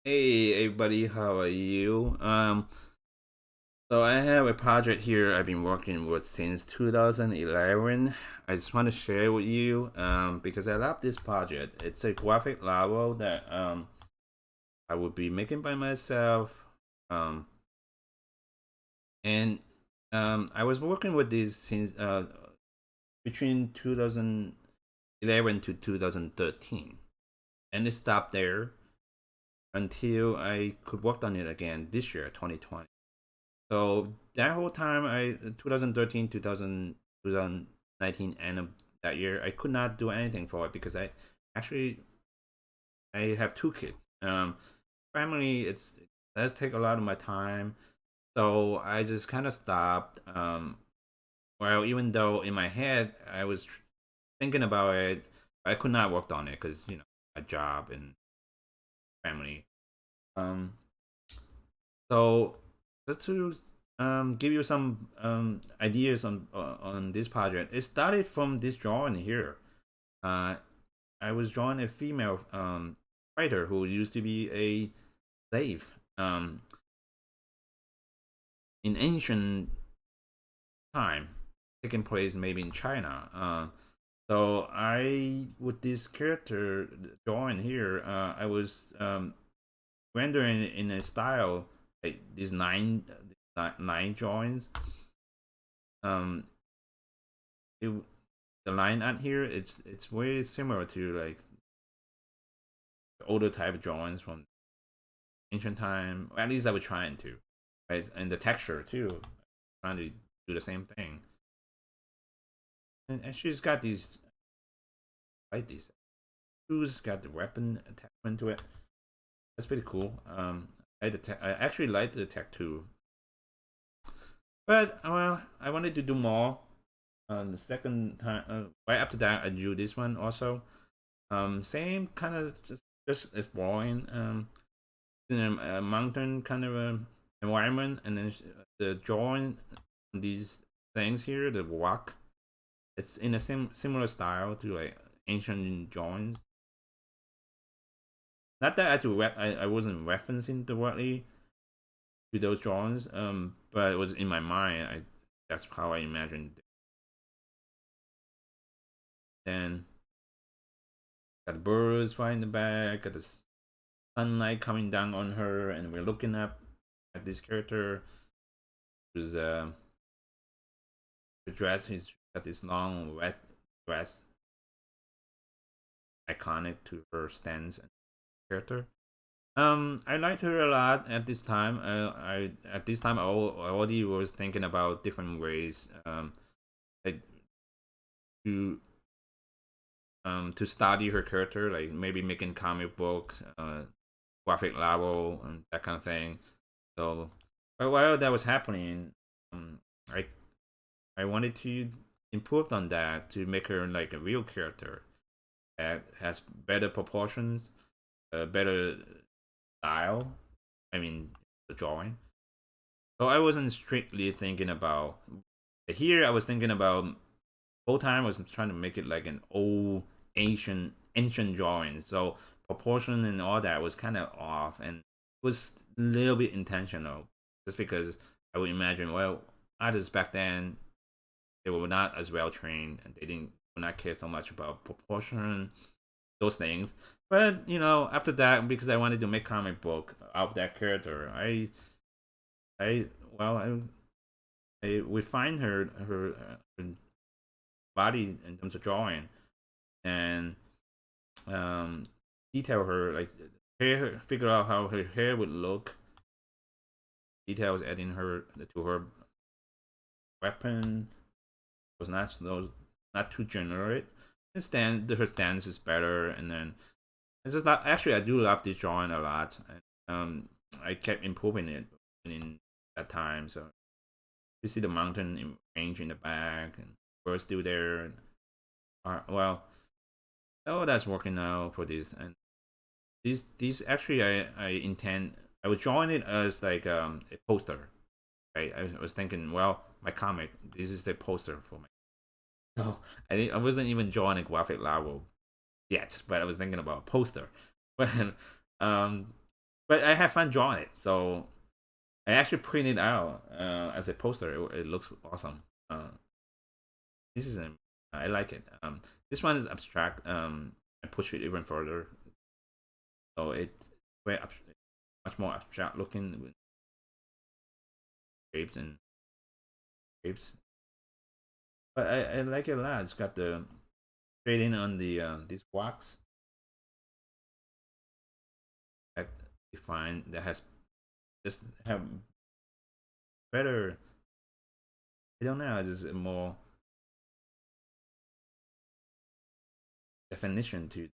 Hey everybody, how are you? So I have a project here I've been working with since 2011. I just want to share with you because I love this project. It's a graphic novel that I will be making by myself. Um and I was working with this since between 2011 to 2013. And it stopped there until I could work on it again this year, 2020. So that whole time, 2013, 2019, end of that year, I could not do anything for it because actually I have two kids. Family, it does take a lot of my time, so I just kind of stopped. Well, even though in my head I was thinking about it, I could not work on it because a job and family. Um, So just to give you some ideas on this project, it started from this drawing here. Uh, I was drawing a female fighter who used to be a slave in ancient time, taking place maybe in China. So I with this character drawing here, I was rendering in a style like these nine drawings. Um, it, the line art here, it's very similar to like older type drawings from ancient time. Or at least I was trying to, right? And the texture too, trying to do the same thing. And she's got these like these shoes, got the weapon attachment to it. That's pretty cool. I actually like the tech too, but well, I wanted to do more. The second time, right after that, I drew this one also. Same kind of just exploring in a mountain kind of environment, and then the drawing these things here, the rock. It's in a similar style to like ancient drawings. Not that I had to I wasn't referencing directly to those drawings, but it was in my mind. That's how I imagined it. Then got the birds right in the back, got the sunlight coming down on her, and we're looking up at this character who's the dress. He's got this long red dress, iconic to her stance and character. I liked her a lot at this time. I at this time I already was thinking about different ways like to to study her character, like maybe making comic books, graphic novel, and that kind of thing. So, but while that was happening, um, I I wanted to improve on that to make her like a real character that has better proportions, better style. I mean, the drawing. So I wasn't strictly thinking about here. I was thinking about whole time. I was trying to make it like an old ancient drawing. So proportion and all that was kind of off, and it was a little bit intentional, just because I would imagine, well, artists back then they were not as well trained, and they didn't would not care so much about proportion, those things. But after that, because I wanted to make comic book of that character, I well, I refined her body in terms of drawing and um, detail her like hair, figure out how her hair would look. Details adding her to her weapon was not too generic. And her stance is better, and then it's just not actually I do love this drawing a lot, and I kept improving it in that time. So you see the mountain range in the back, and birds still there. Well, oh, that's working now for this, and these actually I intend I was drawing it as like a poster, right? I was thinking, well, my comic, this is the poster for my. So I wasn't even drawing a graphic novel yet, but I was thinking about a poster. But um but I have fun drawing it. So I actually printed out as a poster. It looks awesome. This is I like it. This one is abstract. I push it even further, so it's very much more abstract looking with shapes and shapes. But I like it a lot. It's got the shading on the these blocks that define that has just have better. I don't know. It's just more definition to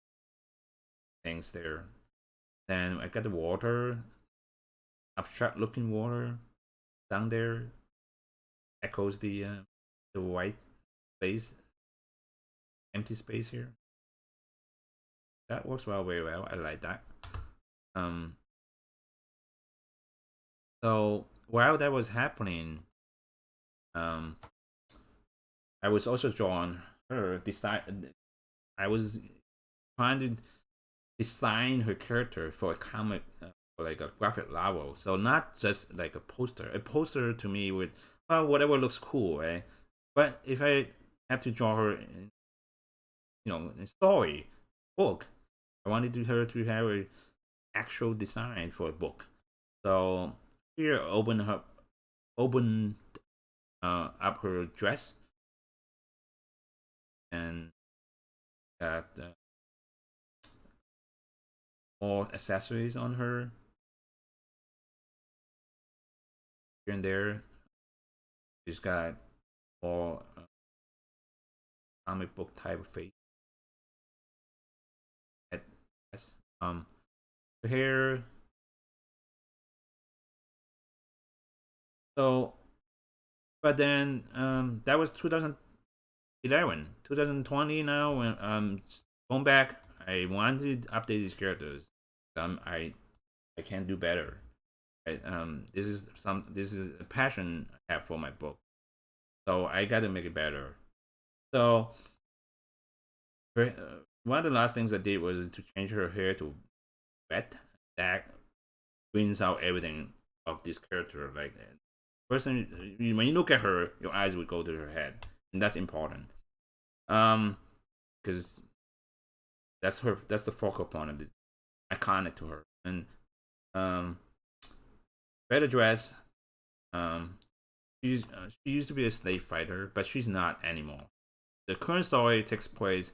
things there. Then I got the water, abstract looking water down there, echoes the white space, empty space here. That works well, very well. I like that. Um, so while that was happening, um, I was also drawn her. Decide I was trying to design her character for a comic, for like a graphic novel. So not just like a poster. A poster to me would, well, whatever looks cool, right? But if I have to draw her, in story book, I wanted her to have an actual design for a book. So here, open up her dress and got more accessories on her here and there. She's got more comic book type of face. Yes. Her hair. So, but then that was 2011, 2020. Now when going back, I wanted to update these characters. I can do better. Right? This is a passion I have for my book. So I got to make it better. So one of the last things I did was to change her hair to wet. That brings out everything of this character. Like person, when you look at her, your eyes will go to her head, and that's important. Because that's her. That's the focal point of this. Iconic to her, and um, better dress. Um, she used to be a slave fighter, but she's not anymore. The current story takes place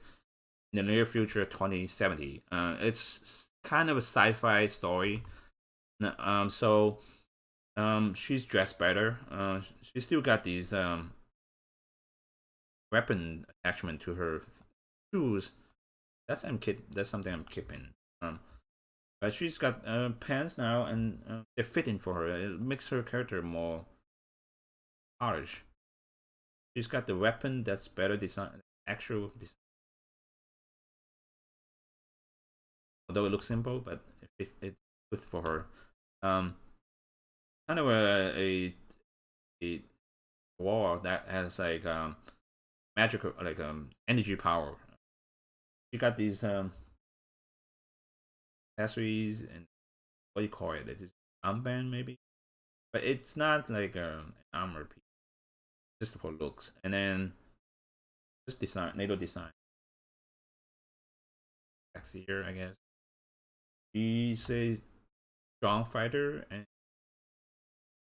in the near future, 2070. It's kind of a sci-fi story. So she's dressed better. She still got these weapon attachment to her shoes. That's something I'm keeping. But she's got pants now, and they're fitting for her. It makes her character more polished. She's got the weapon that's better design, actual design. Although it looks simple, but it's good for her. Um, Kind of a wall that has like magical like energy power. She got these accessories and what do you call it? It's armband maybe, but it's not like an armor piece, just for looks. And then just design, NATO design, sexier, I guess. She's a strong fighter and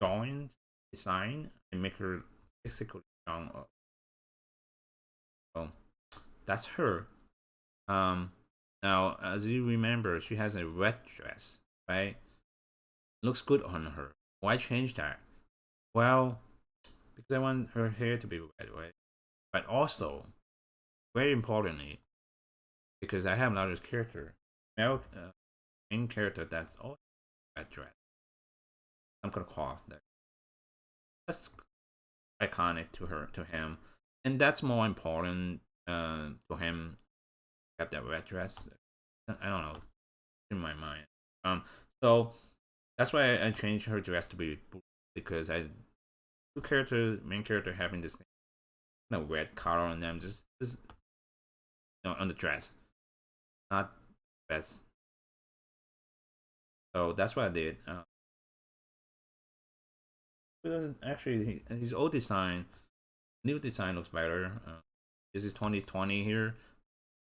drawing design and make her physically strong. So that's her. Um, Now as you remember, she has a red dress, right? Looks good on her. Why change that? Well, because I want her hair to be red, right? But also, very importantly, because I have another character, male main character that's also red dress. Some kind of cloth that's iconic to her, to him, and that's more important to him. Have that red dress. I don't know, in my mind. So that's why I changed her dress to be blue, because I main character having this red color on them, just on the dress, not best So that's what I did. Actually, his old design, new design looks better. This is 2020 here.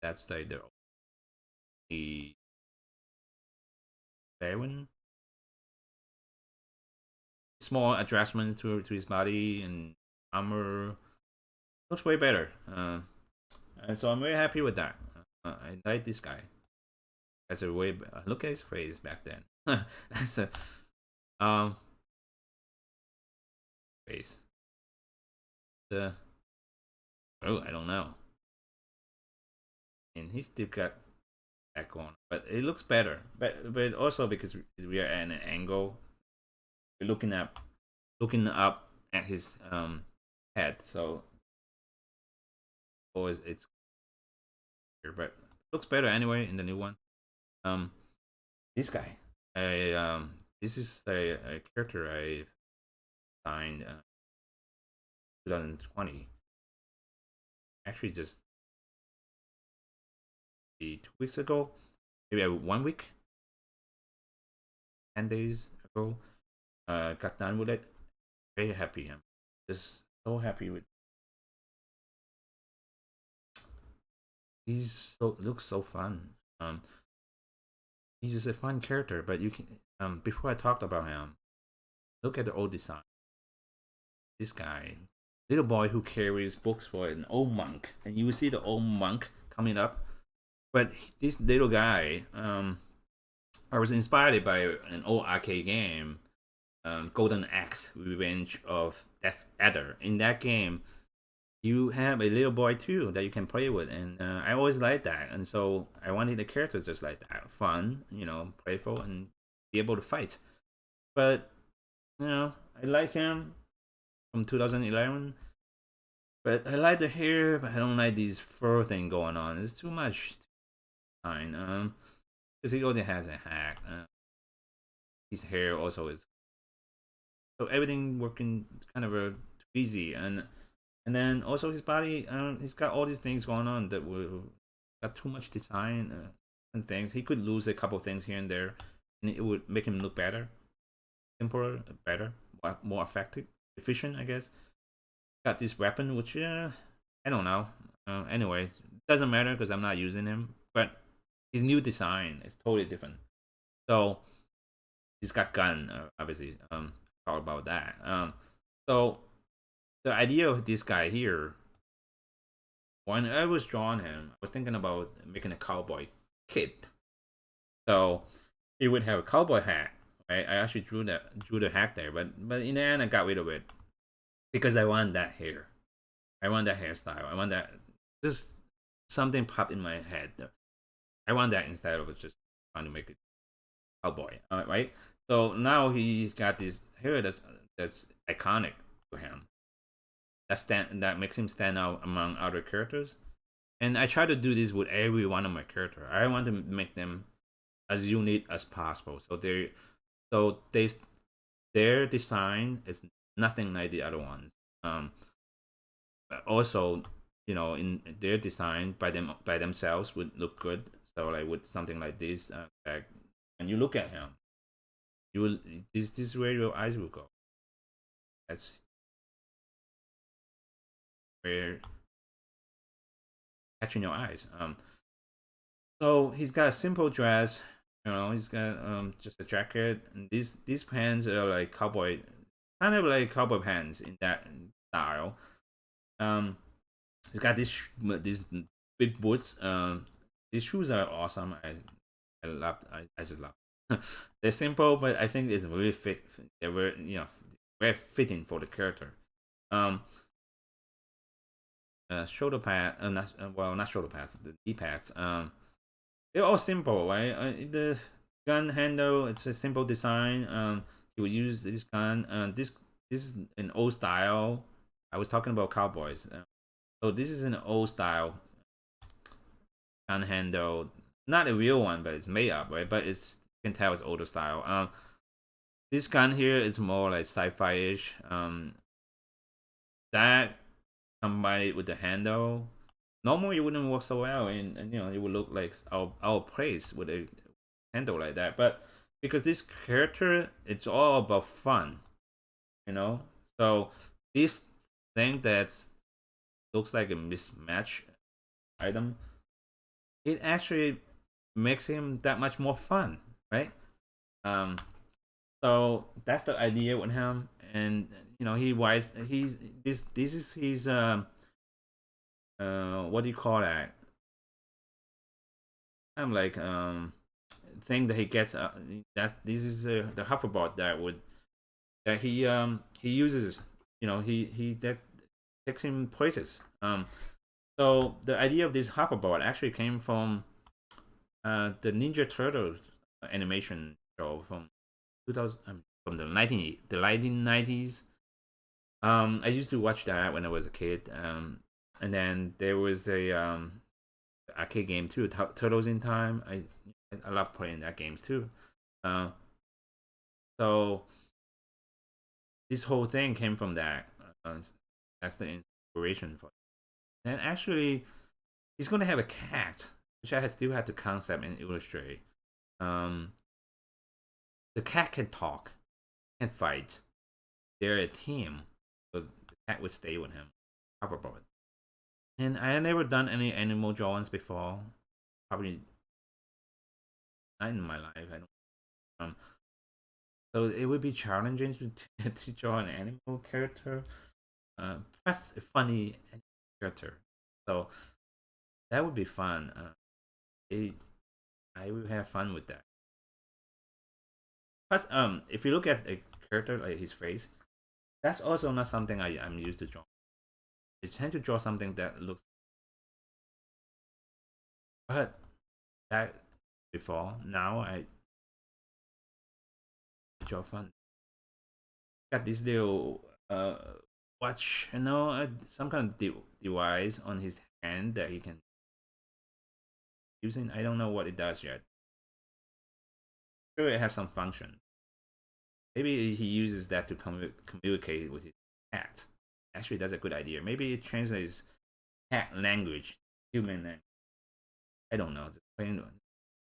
That's the 7 small adjustments to his body and armor. Looks way better. And so I'm very happy with that. I like this guy. That's a way. Look at his face back then. That's a face. The oh, I don't know. And he still got that going, but it looks better. But also because we are at an angle, we're looking up at his head. So always it's here, but looks better anyway in the new one. Um, this guy, this is a character I signed 2020. Actually, just 2 weeks ago, maybe 1 week, 10 days ago. Got done with it. Very happy. I'm just so happy with. He's so looks so fun. He's just a fun character. But you can before I talked about him, look at the old design. This guy, little boy who carries books for an old monk, and you will see the old monk coming up. But this little guy, I was inspired by an old arcade game, Golden Axe: Revenge of Death Adder. In that game, you have a little boy too that you can play with, and I always liked that, and so I wanted the characters just like that, fun, playful, and be able to fight. But I like him from 2011, but I like the hair, but I don't like this fur thing going on. It's too much. Fine, because he already has a hack. His hair also is so everything working kind of easy, and then also his body, he's got all these things going on that will got too much design and things. He could lose a couple things here and there, and it would make him look better, simpler, better, more effective, efficient, I guess. Got this weapon, which I don't know. Anyway, doesn't matter because I'm not using him. But his new design is totally different. So he's got gun, obviously. Talk about that. So the idea of this guy here, when I was drawing him, I was thinking about making a cowboy kid. So he would have a cowboy hat. Right? I actually drew the hat there, but in the end I got rid of it because I want that hair. I want that hairstyle. I want that. Just something popped in my head. I want that instead of just trying to make it cowboy. Right? So now he got this hair that's iconic to him. That makes him stand out among other characters. And I try to do this with every one of my characters. I want to make them as unique as possible. So their design is nothing like the other ones. Also, in their design by themselves would look good. So like with something like this, when you look at him, you will this is where your eyes will go. That's where catching your eyes. So he's got a simple dress. He's got just a jacket, and these pants are like cowboy, kind of like cowboy pants in that style. He's got these big boots. These shoes are awesome. I love. I just love. They're simple, but I think it's really fit. They're very fitting for the character. Um, shoulder pad, not shoulder pads, the knee pads. They're all simple, right? The gun handle, it's a simple design. You would use this gun. This is an old style. I was talking about cowboys. So this is an old style gun handle. Not a real one, but it's made up, right? But you can tell it's older style. This gun here is more like sci-fi-ish. That combined with the handle, normally it wouldn't work so well, and it would look like our place with a handle like that. But because this character, it's all about fun, you know. So this thing that looks like a mismatch item, it actually makes him that much more fun, right? Um, so that's the idea with him, and he wise. He's this is his what do you call that? I'm like thing that he gets. That's this is the hoverboard that he uses. He that takes him places. So the idea of this hoverboard actually came from the Ninja Turtles animation show from 2000 from the 1990s. I used to watch that when I was a kid. And then there was a arcade game too, Turtles in Time. I love playing that games too. Uh, so this whole thing came from that. That's the inspiration for it. And actually, he's gonna have a cat, which I still have to concept and illustrate. Um, the cat can talk, can fight. They're a team, so the cat would stay with him. Hoverboard. And I had never done any animal drawings before. Probably not in my life. I don't. Um, so it would be challenging to draw an animal character. Plus a funny character. So that would be fun. It, I would have fun with that. Plus, if you look at a character like his face, that's also not something I'm used to drawing. I tend to draw something that looks, but that before now I draw fun. Got this little watch, some kind of device on his hand that he can using. I don't know what it does yet. Sure, it has some function. Maybe he uses that to communicate with his cat. Actually, that's a good idea. Maybe it translates cat language, human language. I don't know.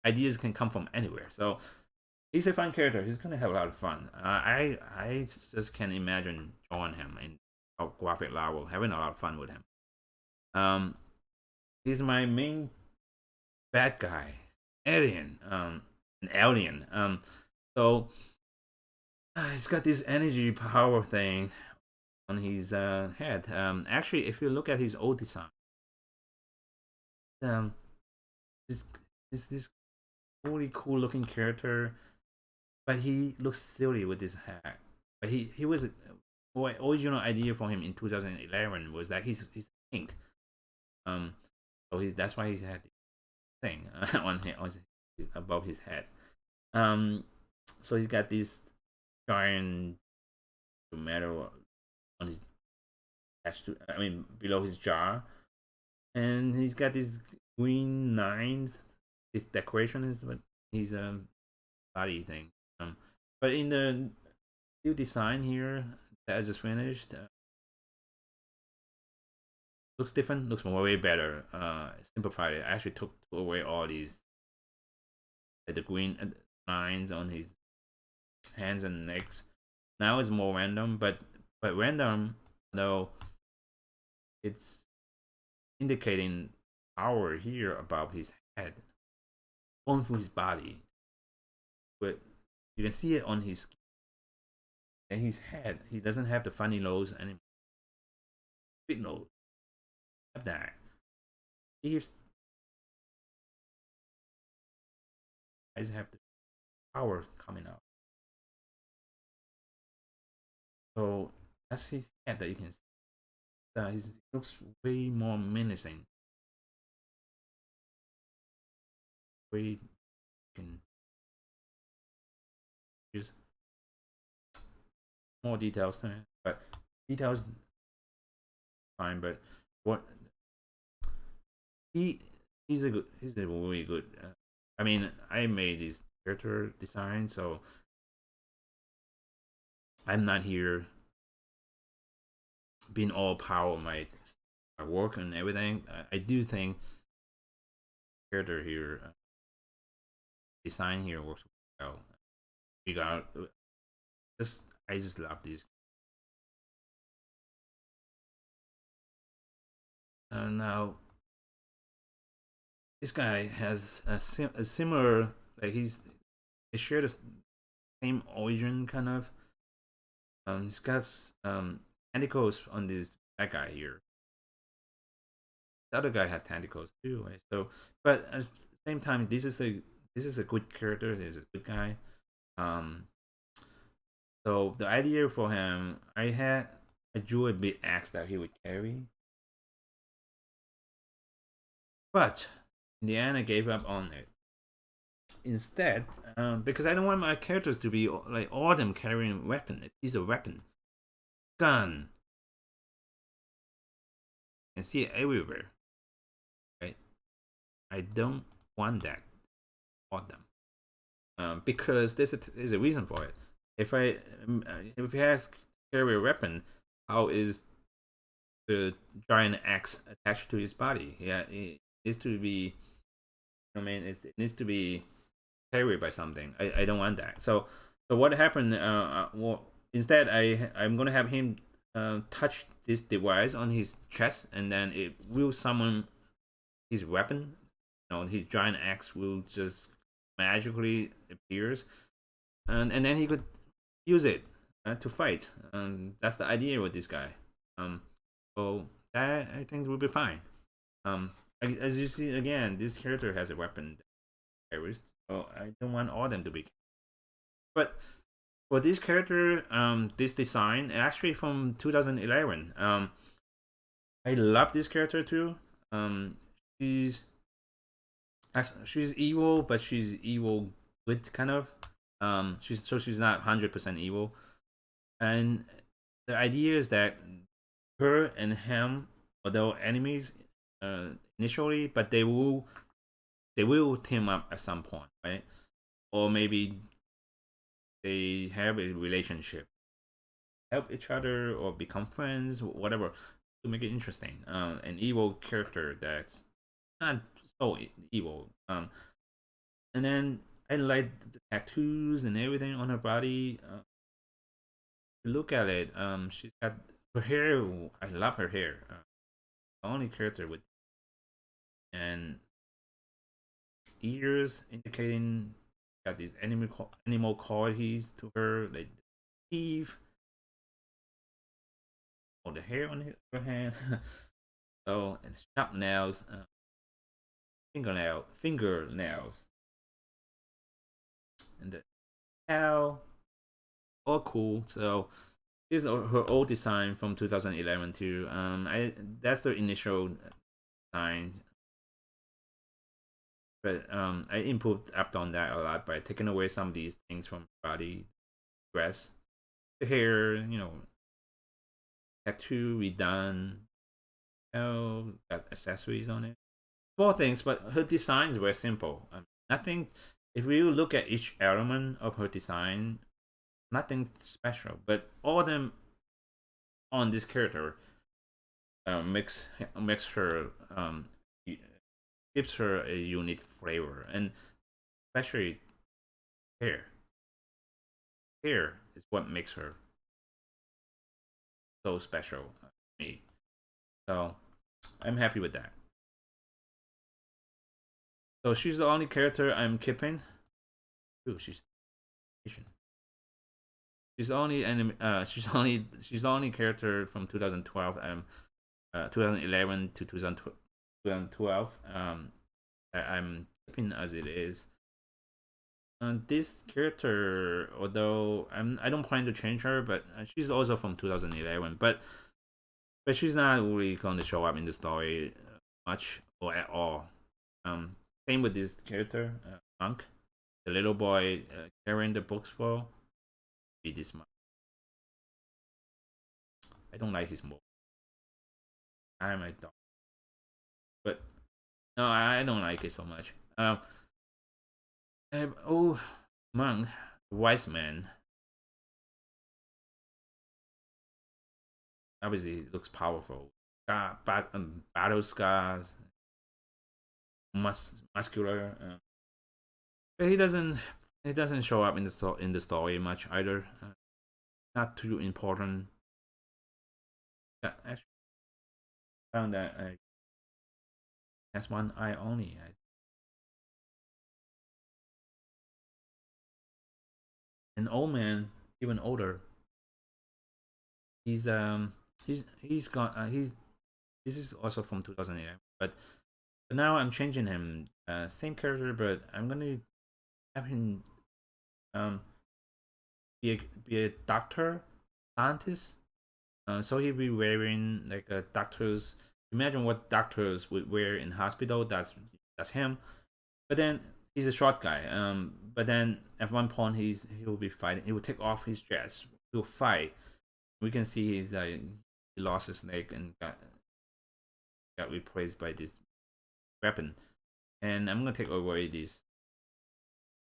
Ideas can come from anywhere. So he's a fun character. He's gonna have a lot of fun. I just can imagine drawing him in a graphic novel, having a lot of fun with him. Um, he's my main bad guy, alien. An alien. So he's got this energy power thing on his head. Actually, if you look at his old design, um, this this really cool looking character, but he looks silly with his hat. But he was original idea for him in 2011 was that he's pink. Um, so that's why he's had this thing above his head. Um, so he's got this giant metal on his below his jaw, and he's got this green nine. His decoration is what his body thing. But in the new design here that I just finished, looks different. Looks way better. Simplified it. I actually took away all these the green lines on his hands and legs. Now it's more random, but random though it's indicating power here above his head, going through his body. But you can see it on his skin and his head. He doesn't have the funny nose anymore. Big nose. Have that. Here's eyes have the power coming out. So that's his head that you can see. He looks way more menacing. Way can use more details to it, but details fine. But what he's a really good. I made his character design, so I'm not here being all power my work and everything. I do think character here design here works well. regard. Just I just love these. Now this guy has a similar, like they share the same origin kind of. He's got tentacles on this bad guy here. The other guy has tentacles too, right? So, but at the same time, this is a good character. He's a good guy. Um, so the idea for him, I drew a big axe that he would carry, but in the end, I gave up on it. Instead, because I don't want my characters to be like all of them carrying a weapon. It's a weapon, gun. You can see it everywhere, right? I don't want that on them, because there's a reason for it. If he has to carry a weapon, how is the giant axe attached to his body? Yeah, it needs to be. I mean, it needs to be carried by something. I don't want that. So what happened? Well, instead, I'm gonna have him touch this device on his chest, and then it will summon his weapon. His giant axe will just magically appears, and then he could use it to fight. That's the idea with this guy. Um, so that I think will be fine. As you see again, this character has a weapon carries, so I don't want all of them to be. But for this character, this design actually from 2011. I love this character too. She's she's evil, but she's evil good kind of. She's not 100% evil, and the idea is that her and him, although enemies initially, but they will team up at some point, right? Or maybe they have a relationship, help each other, or become friends, whatever, to make it interesting. An evil character that's not so evil. And then I like the tattoos and everything on her body. Look at it. She's got her hair. I love her hair. The only character with and ears indicating got these animal qualities to her, like teeth or the hair on her hand. So and sharp nails, fingernails, and the tail, all cool. So this is her old design from 2011 too. I that's the initial design, but I improved up on that a lot by taking away some of these things from body, dress, the hair, tattoo redone, got accessories on it. Small things, but her design is very simple. Nothing. If you look at each element of her design, nothing special. But all of them on this character makes her gives her a unique flavor, and especially hair. Hair is what makes her so special to me. So I'm happy with that. So she's the only character I'm keeping. Ooh, she's Asian. She's the only character from 2012 2011 to 2012 I'm keeping as it is. This character, although I don't plan to change her, but she's also from 2011. But she's not really going to show up in the story much or at all. Same with this character, Monk, the little boy carrying the books for. Be this much. I don't like his move. I'm a dog, but no, I don't like it so much. Oh, Monk, wise man. Obviously, looks powerful. Battle scars, muscular. But he doesn't it doesn't show up in the story much either. Not too important. Yeah, actually found that has one eye only. An old man, even older. He's he's gone. He's this is also from 2008, but now I'm changing him. Same character, but I'm gonna have him um be a doctor, scientist. So he'll be wearing like a doctor's. Imagine what doctors would wear in hospital. That's him. But then he's a short guy. But then at one point he'll be fighting. He will take off his dress. He'll fight. We can see he's like he lost his leg and got replaced by this weapon. And I'm gonna take away this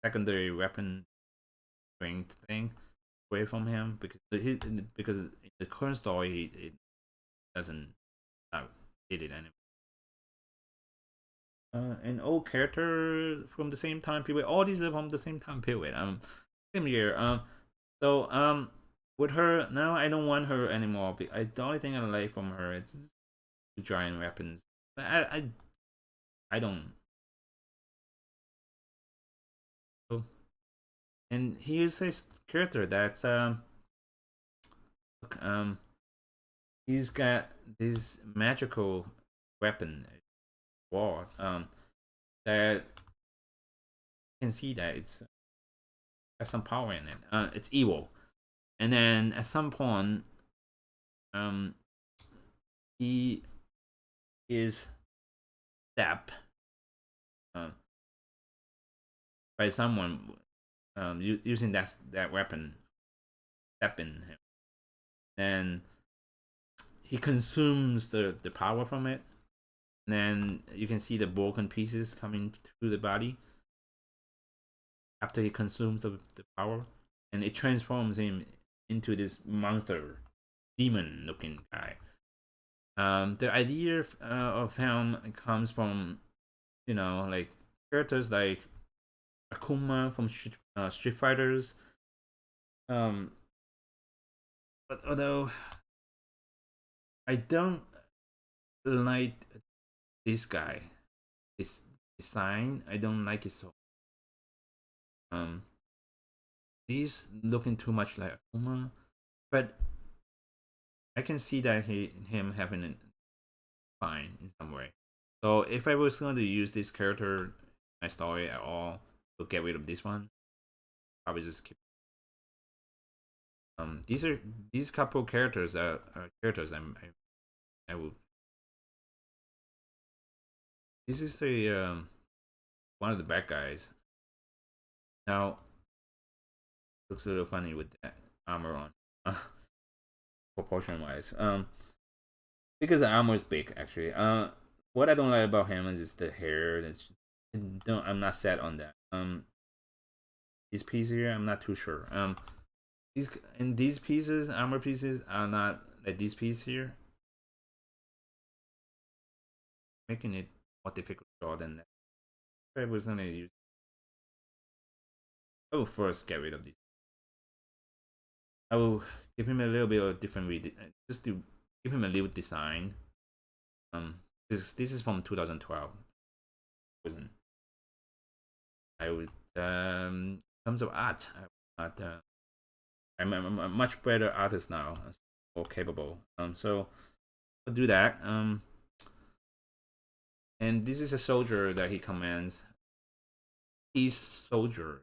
secondary weapon strength thing away from him because in the current story it doesn't not did it anymore. An old character from the same time period. All these are from the same time period. Same year. With her now, I don't want her anymore. The only thing I like from her is giant weapons. I don't. So, and he is a character that's look, he's got this magical weapon war that you can see that it's has some power in it. It's evil, and then at some point, um, he is stabbed uh, by someone using that weapon, stabbing him. Then he consumes the power from it. And then you can see the broken pieces coming through the body after he consumes the power, and it transforms him into this monster, demon-looking guy. The idea of him comes from like characters like Akuma from Street Fighters. Um, but although I don't like this guy, his design, I don't like it so. Um, he's looking too much like Akuma, but I can see that him having it fine in some way. So if I was going to use this character in my story at all to get rid of this one, I would just keep. These couple characters are characters I will. This is a one of the bad guys. Now looks a little funny with that armor on, proportion wise. Because the armor is big actually. What I don't like about him is just the hair. I'm not set on that. This piece here, I'm not too sure. These pieces, armor pieces, are not like this piece here, making it more difficult to draw than that. If I was gonna use, I will first get rid of this. I will give him a little bit of different just to give him a little design. This is from 2012. Wasn't I would in terms of art, I'm a much better artist now, more capable. So I'll do that. And this is a soldier that he commands. He's soldier.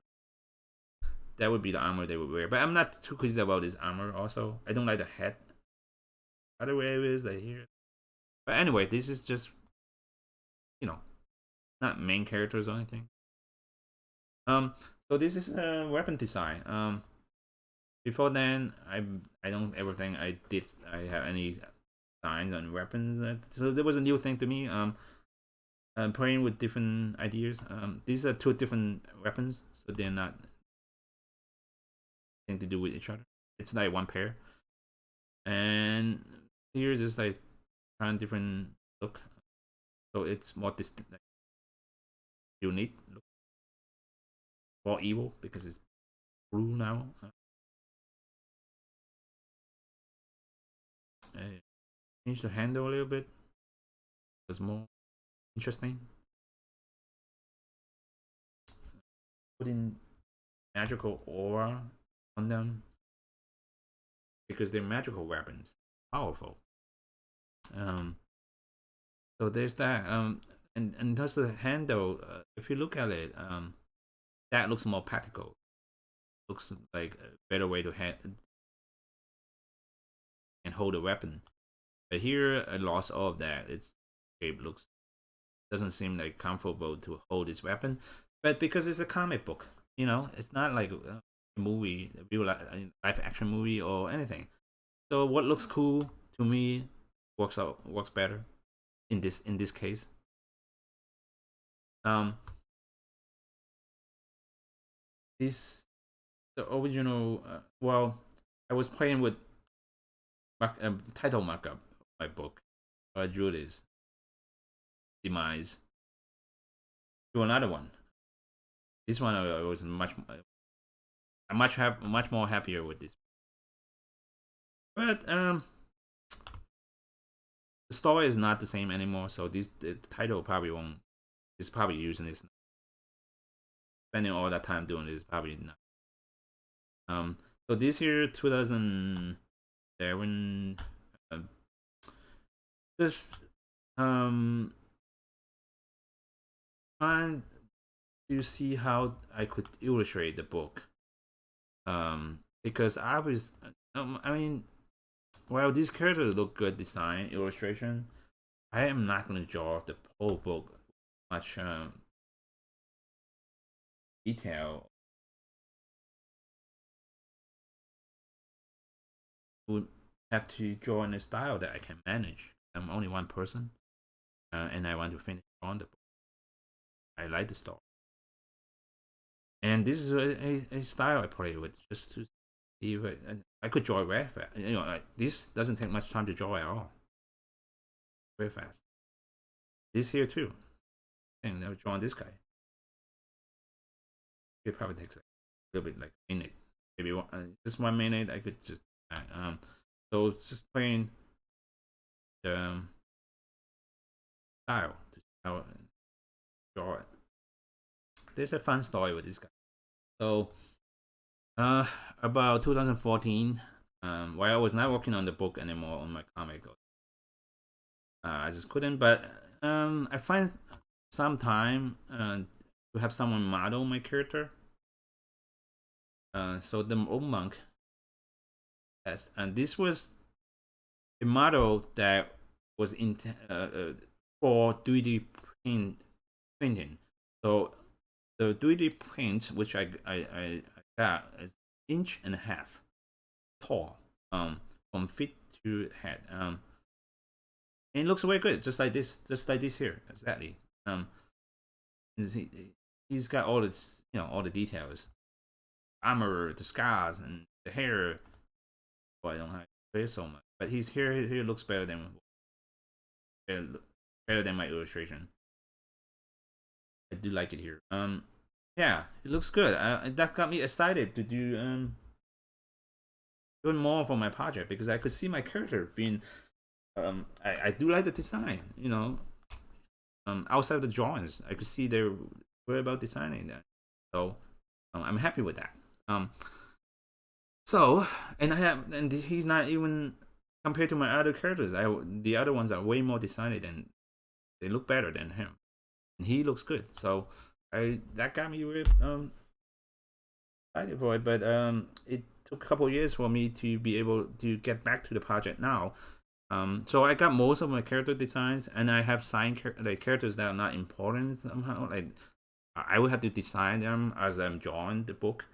That would be the armor they would wear. But I'm not too crazy about this armor. Also, I don't like the head. Other way it is like here. But anyway, this is just not main characters or anything. So this is a weapon design. Before then, I don't ever think I have any designs on weapons. So there was a new thing to me. Playing with different ideas. These are two different weapons, so they're not thing to do with each other. It's like one pair, and here's just like trying different look. So it's more distinct, like, unique look. more evil because it's blue now. Change the handle a little bit. It's more interesting. Putting magical aura on them because they're magical weapons, powerful. Um, so there's that. And that's the handle. If you look at it, that looks more practical. Looks like a better way to and hold a weapon. But here, I lost all of that. Its shape looks doesn't seem like comfortable to hold this weapon. But because it's a comic book, it's not like a movie, a real live action movie or anything. So what looks cool to me works better in this case. Um, this the original. Well, I was playing with title markup of my book. I drew this demise to another one. This one I was much more happier with this. But the story is not the same anymore. So the title probably won't. It's probably using this. Spending all that time doing this probably not. So this year 2007, just trying to see how I could illustrate the book. Because I was, I mean, well, these characters look good design illustration. I am not going to draw the whole book much detail. Would have to draw in a style that I can manage. I'm only one person, and I want to finish on the book. I like the story, and this is a style I play with just to see if I could draw very fast. Like this doesn't take much time to draw at all. Very fast. This here too, and I'm drawing this guy. It probably takes a little bit like a minute, maybe just 1 minute. I could just so it's just playing the style to how draw it. There's a fun story with this guy. So about 2014, while I was not working on the book anymore on my comic, I just couldn't. But I find some time to have someone model my character. So the old monk, yes, and this was a model that was in for 3D printing. So the 3D print, which I got, is 1.5 inch tall, from feet to head. And it looks very good, just like this here, exactly. He's got all this, all the details, armor, the scars, and the hair. Well, I don't have hair so much, but his hair here looks better than my illustration. I do like it here. Yeah, it looks good. That got me excited to do even more for my project because I could see my character being. I do like the design. Outside of the drawings, I could see they were about designing that. So I'm happy with that. So and he's not even compared to my other characters. The other ones are way more designed and they look better than him, and he looks good. So that got me really excited for it. But it took a couple years for me to be able to get back to the project now. So I got most of my character designs, and I have signed characters that are not important somehow. Like I would have to design them as I'm drawing the book,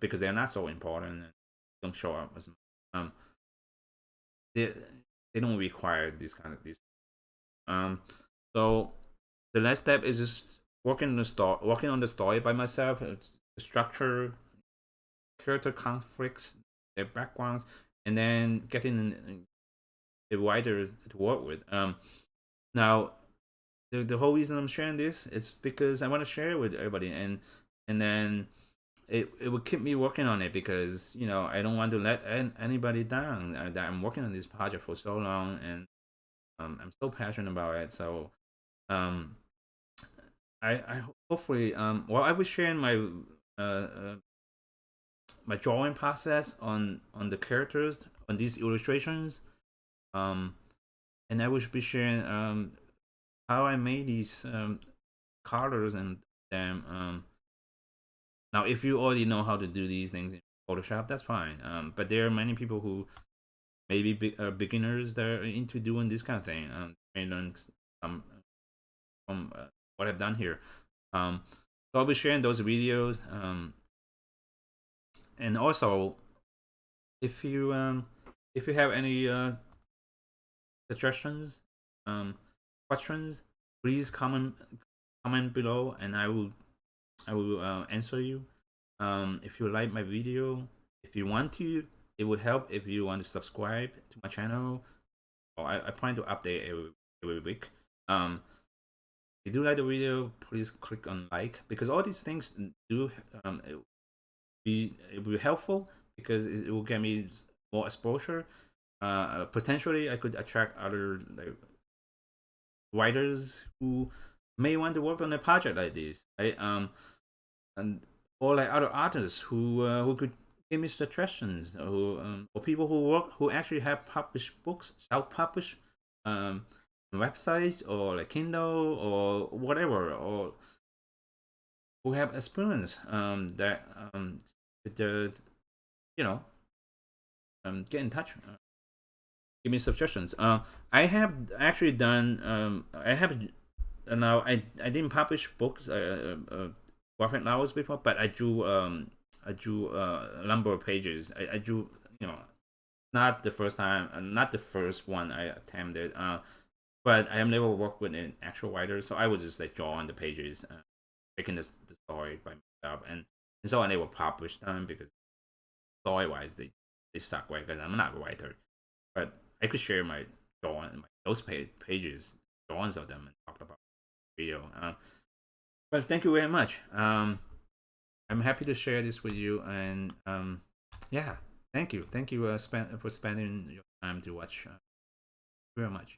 because they're not so important and don't show up as they don't require this. So the next step is just working on the story by myself. It's the structure, character conflicts, their backgrounds, and then getting a writer to work with. Now the whole reason I'm sharing this is because I want to share it with everybody, and and then it would keep me working on it because I don't want to let anybody down. That I'm working on this project for so long, and I'm so passionate about it. So um, I hopefully well, I was sharing uh, uh my drawing process on the characters on these illustrations, um, and I will be sharing how I made these colors and them. Now, if you already know how to do these things in Photoshop, that's fine. But there are many people who maybe beginners that are into doing this kind of thing. May learn some from what I've done here. So I'll be sharing those videos. And also, if you have any suggestions, questions, please comment below, and I will answer you. If you like my video, if you want to, it would help if you want to subscribe to my channel. I plan to update every week. If you do like the video, please click on like, because all these things do it will be helpful because it will get me more exposure. Potentially, I could attract other like writers who may want to work on a project like this, right? And or like other artists who could give me suggestions, or people who actually have published books, self-published um, websites or like Kindle or whatever, or who have experience that with the you know get in touch. Give me suggestions. I have actually done. I have now. I didn't publish books, graphic novels before, but I drew a number of pages. I drew, not the first time, not the first one I attempted. But I have never worked with an actual writer, so I was just like drawing the pages, making the story by myself, and so I never published them because story wise they suck, right? Because I'm not a writer, but I could share my drawing, those pages, drawings of them, and talk about video. But thank you very much. I'm happy to share this with you, and yeah, thank you for spending your time to watch. Very much.